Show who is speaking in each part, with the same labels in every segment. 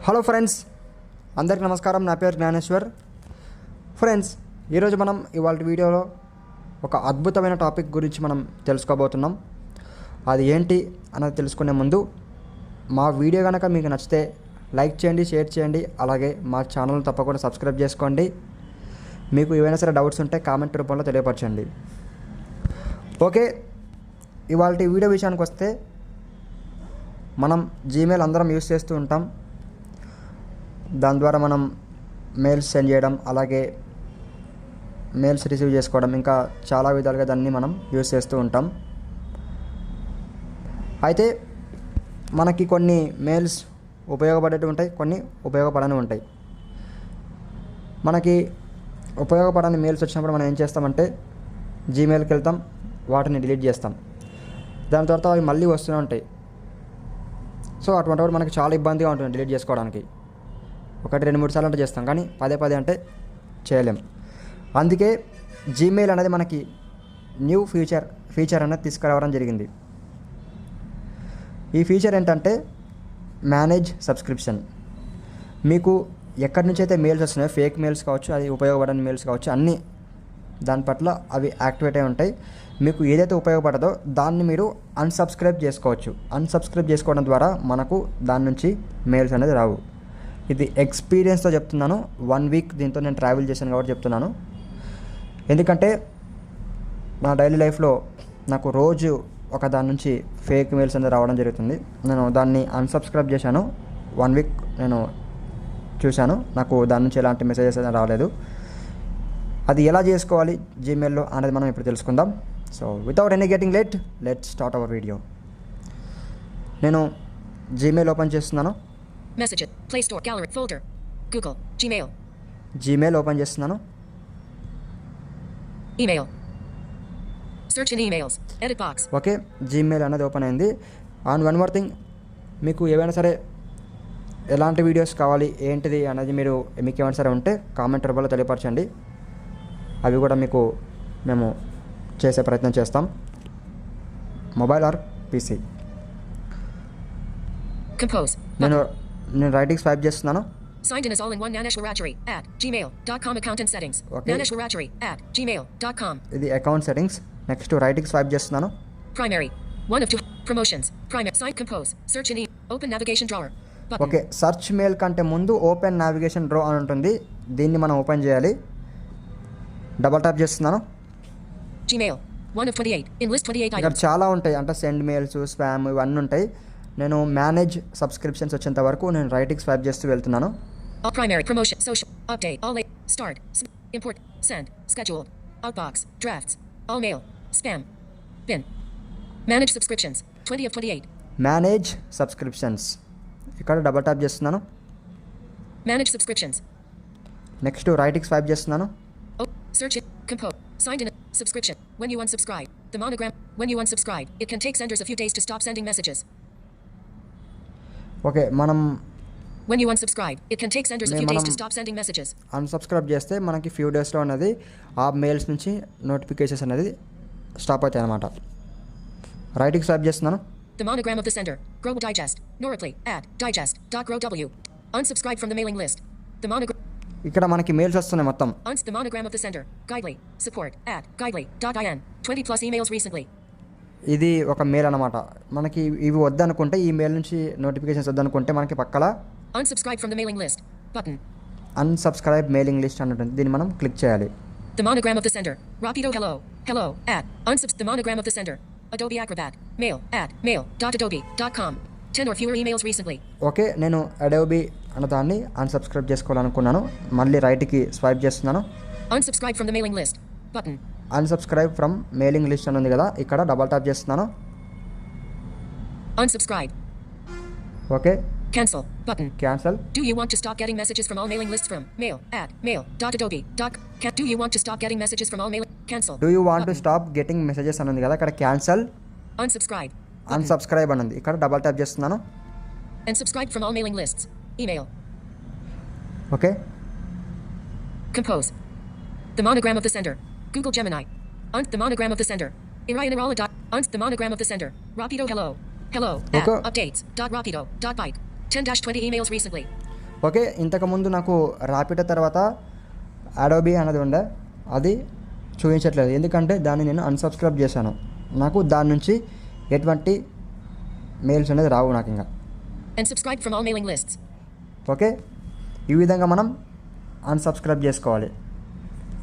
Speaker 1: Hello friends, అందరికీ నమస్కారం. నా పేరు జ్ఞానేశ్వర్. ఫ్రెండ్స్, ఈరోజు మనం ఇవాళ వీడియోలో ఒక అద్భుతమైన టాపిక్ గురించి మనం తెలుసుకోబోతున్నాం. అది ఏంటి అన్నది తెలుసుకునే ముందు మా వీడియో కనుక మీకు నచ్చితే లైక్ చేయండి, షేర్ చేయండి. అలాగే మా ఛానల్ని తప్పకుండా సబ్స్క్రైబ్ చేసుకోండి. మీకు ఏవైనా సరే డౌట్స్ ఉంటే కామెంట్ రూపంలో తెలియపరచండి. ఓకే, ఇవాళ వీడియో విషయానికి వస్తే మనం జీమెయిల్ అందరం యూస్ చేస్తూ ఉంటాం. దాని ద్వారా మనం మెయిల్స్ సెండ్ చేయడం, అలాగే మెయిల్స్ రిసీవ్ చేసుకోవడం, ఇంకా చాలా విధాలుగా దాన్ని మనం యూస్ చేస్తూ ఉంటాం. అయితే మనకి కొన్ని మెయిల్స్ ఉపయోగపడేవి ఉంటాయి, కొన్ని ఉపయోగపడని ఉంటాయి. మనకి ఉపయోగపడని మెయిల్స్ వచ్చినప్పుడు మనం ఏం చేస్తామంటే జీమెయిల్కి వెళ్తాం, వాటిని డిలీట్ చేస్తాం. దాని తర్వాత అవి మళ్ళీ వస్తూనే ఉంటాయి. సో అటువంటిప్పుడు మనకి చాలా ఇబ్బందిగా ఉంటుంది డిలీట్ చేసుకోవడానికి. 1-2-3 సార్లు అంటే చేస్తాం, కానీ పదే అంటే చేయలేం. అందుకే జీమెయిల్ అనేది మనకి న్యూ ఫీచర్ అనేది తీసుకురావడం జరిగింది. ఈ ఫీచర్ ఏంటంటే మేనేజ్ సబ్స్క్రిప్షన్. మీకు ఎక్కడి నుంచి అయితే మెయిల్స్ వస్తున్నాయో, ఫేక్ మెయిల్స్ కావచ్చు, అది ఉపయోగపడని మెయిల్స్ కావచ్చు, అన్నీ దాని పట్ల అవి యాక్టివేట్ అయి ఉంటాయి. మీకు ఏదైతే ఉపయోగపడదో దాన్ని మీరు అన్సబ్స్క్రైబ్ చేసుకోవచ్చు. అన్సబ్స్క్రైబ్ చేసుకోవడం ద్వారా మనకు దాని నుంచి మెయిల్స్ అనేది రావు. ఇది ఎక్స్పీరియన్స్తో చెప్తున్నాను. 1 వీక్ దీంతో నేను ట్రావెల్ చేశాను కాబట్టి చెప్తున్నాను. ఎందుకంటే నా డైలీ లైఫ్లో నాకు రోజు ఒక దాని నుంచి ఫేక్ మెయిల్స్ అనేది రావడం జరుగుతుంది. నేను దాన్ని అన్సబ్స్క్రైబ్ చేశాను. 1 వీక్ నేను చూశాను, నాకు దాని నుంచి ఎలాంటి మెసేజెస్ అనేది రాలేదు. అది ఎలా చేసుకోవాలి జీమెయిల్లో అనేది మనం ఇప్పుడు తెలుసుకుందాం. So without any getting let's start our video. నేను జీమెయిల్ ఓపెన్ చేస్తున్నాను.
Speaker 2: Messages, Play Store, Gallery, Folder, Google, Gmail,
Speaker 1: Gmail open చేస్తున్నాను.
Speaker 2: Email, Search in Emails, Edit Box,
Speaker 1: okay, Gmail అనేది ఓపెన్ అయింది. అండ్ వన్ మోర్ థింగ్, మీకు ఏవైనా సరే ఎలాంటి videos కావాలి ఏంటిది అనేది మీకు ఏమైనా సరే ఉంటే కామెంట్ రూపంలో తెలియపరచండి. అవి కూడా మీకు మేము చేసే ప్రయత్నం చేస్తాం, మొబైల్ ఆర్ పీసీ.
Speaker 2: Compose,
Speaker 1: నేను రైటింగ్ స్వైప్ చేస్తున్నాను.
Speaker 2: Signed in as all-in-one Nanesh Warachari at gmail.com account and settings.
Speaker 1: Okay.
Speaker 2: Nanesh Warachari at gmail.com.
Speaker 1: ఇది account settings. Next writing swipe చేస్తున్నాను.
Speaker 2: Primary, 1 of 2 promotions. Primary, Sign, Compose, Search in Open Navigation Drawer. Button.
Speaker 1: Okay, search mail కంటే ముందు open navigation draw అని ఉంటుంది. దీన్ని మనం open చేయాలి. Double tap చేస్తున్నాను.
Speaker 2: Gmail, 1 of 28. In list 28
Speaker 1: ఇక్కడ
Speaker 2: items.
Speaker 1: చాలా ఉంటాయి, అంటే సెండ్ మెయిల్స్, స్పామ్, ఇవన్నీ ఉంటాయి. నేను మేనేజ్ సబ్స్క్రిప్షన్స్ వచ్చేంత వరకు నేను రైటింగ్ స్వైప్ చేస్తూ వెళ్తున్నాను.
Speaker 2: All primary, promotion, social, update, all late, start, import, send, scheduled, outbox, drafts, all mail, spam, bin. Manage subscriptions, 20 of 28.
Speaker 1: Manage subscriptions, ఇక్కడ డబల్ ట్యాప్ చేస్తున్నాను.
Speaker 2: Manage subscriptions.
Speaker 1: Next writing swipe చేస్తున్నాను.
Speaker 2: Oh, search it, compose, signed in, subscription. When you unsubscribe, the monogram, when you unsubscribe, it can take senders a few days to stop sending messages.
Speaker 1: Okay, మనం
Speaker 2: When you unsubscribe, it can take senders a few days to stop sending messages.
Speaker 1: Unsubscribe చేస్తే మనకి few డేస్లో అనేది ఆ mails నుంచి notifications అనేది stop అవుతాయి అన్నమాట. రైటింగ్ స్వైప్ చేస్తున్నాను.
Speaker 2: The monogram of the sender, Grow Digest, Noraply, add, digest.groww. Unsubscribe from the mailing list. The monogram.
Speaker 1: ఇక్కడ మనకి మెయిల్స్ వస్తున్నాయి మొత్తం.
Speaker 2: The monogram of the sender, Guidely, support, add, guidely.in, 20 plus emails recently.
Speaker 1: ఇది ఒక mail అన్నమాట. మనకి ఇవి వద్దనుకుంటే, ఈ మెయిల్ నుంచి నోటిఫికేషన్స్ వద్దనుకుంటే మనకి పక్కల
Speaker 2: Unsubscribe from the mailing list button.
Speaker 1: Unsubscribe mailing list అని ఉంటుంది. దీన్ని మనం క్లిక్ చేయాలి.
Speaker 2: The monogram of the sender, Rapido hello, at, the monogram of the sender, Adobe Acrobat, mail, at, mail.adobe.com, 10 or fewer emails recently.
Speaker 1: Okay, నేను Adobe అన్న దాన్ని unsubscribe చేసుకోవాలనుకున్నాను. మళ్ళీ రైట్కి స్వైప్ చేస్తున్నాను.
Speaker 2: Unsubscribe from the mailing list button.
Speaker 1: Unsubscribe from mailing list అని ఉంది కదా, ఇక్కడ డబల్ ట్యాప్ చేస్తున్నాను.
Speaker 2: Unsubscribe.
Speaker 1: Okay,
Speaker 2: Cancel button.
Speaker 1: Cancel.
Speaker 2: Do you want to stop getting messages from all mailing lists from mail at mail.adobe.com? Do you want to stop getting messages from all mailing? Cancel.
Speaker 1: Do you want to stop getting messages అని ఉంది కదా, ఇక్కడ cancel.
Speaker 2: Unsubscribe.
Speaker 1: Unsubscribe అని ఉంది, ఇక్కడ double tap చేస్తున్నాను.
Speaker 2: And subscribe from all mailing lists. Email.
Speaker 1: Okay,
Speaker 2: Compose. The monogram of the sender, Google Gemini. The monogram of the sender, Irayanarala. The monogram of the sender, Rapido hello, at,
Speaker 1: Okay.
Speaker 2: updates.rapido.byte, 10-20 emails recently.
Speaker 1: Okay, ఇంతకుముందు నాకు ర్యాపిడో తర్వాత Adobe అనేది ఉండే, అది చూపించట్లేదు ఎందుకంటే దాన్ని నేను అన్సబ్స్క్రైబ్ చేశాను. నాకు దాని నుంచి ఎటువంటి మెయిల్స్ అనేది రావు నాకు ఇంకా.
Speaker 2: And subscribe from all mailing lists.
Speaker 1: Okay, ఈ విధంగా మనం అన్సబ్స్క్రైబ్ చేసుకోవాలి.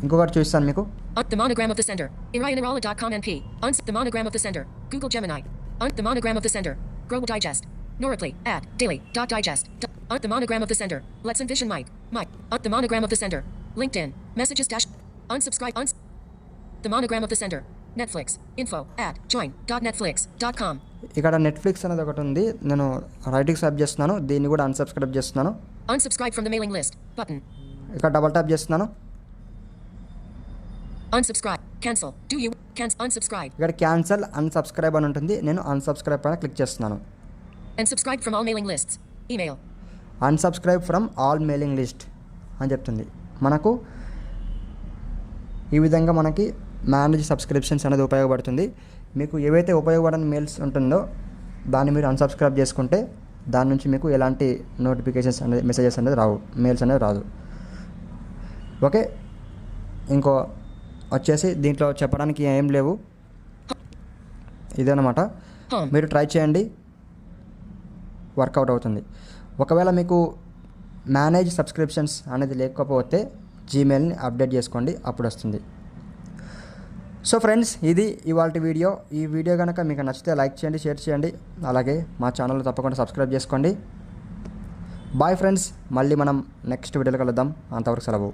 Speaker 1: ఇంకొకటి చూస్తాను మీకు.
Speaker 2: The monogram of the sender. Irayanirala.com NP. The monogram of the sender. Google Gemini. The monogram of the sender. Global Digest. Noraplay. Ad. Daily. Digest. The monogram of the sender. Let's Envision Mike. The monogram of the sender. LinkedIn. Messages dash. Unsubscribe. The monogram of the sender. Netflix. Info. Ad. Join. .netflix.com.
Speaker 1: ఇక్కడ Netflix అనేది ఒకటి ఉంది, నేను రైట్కి swipe చేస్తున్నాను, దీన్ని కూడా unsubscribe చేస్తున్నాను.
Speaker 2: Unsubscribe from the mailing list button.
Speaker 1: ఇక్కడ డబల్ ట్యాప్ చేస్తున్నాను.
Speaker 2: Unsubscribe. Cancel. Do you cancel? Unsubscribe.
Speaker 1: ఇక్కడ క్యాన్సల్ అన్సబ్స్క్రైబ్ అని ఉంటుంది, నేను అన్సబ్స్క్రైబ్ పైన క్లిక్ చేస్తున్నాను.
Speaker 2: And subscribe from all mailing lists. Email.
Speaker 1: Unsubscribe from all mailing list అని చెప్తుంది. మనకు ఈ విధంగా మనకి మేనేజ్ సబ్స్క్రిప్షన్స్ అనేది ఉపయోగపడుతుంది. మీకు ఏవైతే ఉపయోగపడని మెయిల్స్ ఉంటుందో దాన్ని మీరు అన్సబ్స్క్రైబ్ చేసుకుంటే దాని నుంచి మీకు ఎలాంటి నోటిఫికేషన్స్ అనేది మెసేజెస్ అనేది రావు, మెయిల్స్ అనేది రాదు. ఓకే, ఇంకో వచ్చేసి దీంట్లో చెప్పడానికి ఏం లేవు, ఇదేనమాట. మీరు ట్రై చేయండి, వర్కౌట్ అవుతుంది. ఒకవేళ మీకు మేనేజ్ సబ్స్క్రిప్షన్స్ అనేది లేకపోతే జీమెయిల్ని అప్డేట్ చేసుకోండి, అప్పుడు వస్తుంది. సో ఫ్రెండ్స్, ఇది ఇవాల్టి వీడియో. ఈ వీడియో కనుక మీకు నచ్చితే లైక్ చేయండి, షేర్ చేయండి, అలాగే మా ఛానల్ తప్పకుండా సబ్స్క్రైబ్ చేసుకోండి. బాయ్ ఫ్రెండ్స్, మళ్ళీ మనం నెక్స్ట్ వీడియోలో కలుద్దాం. అంతవరకు సెలవు.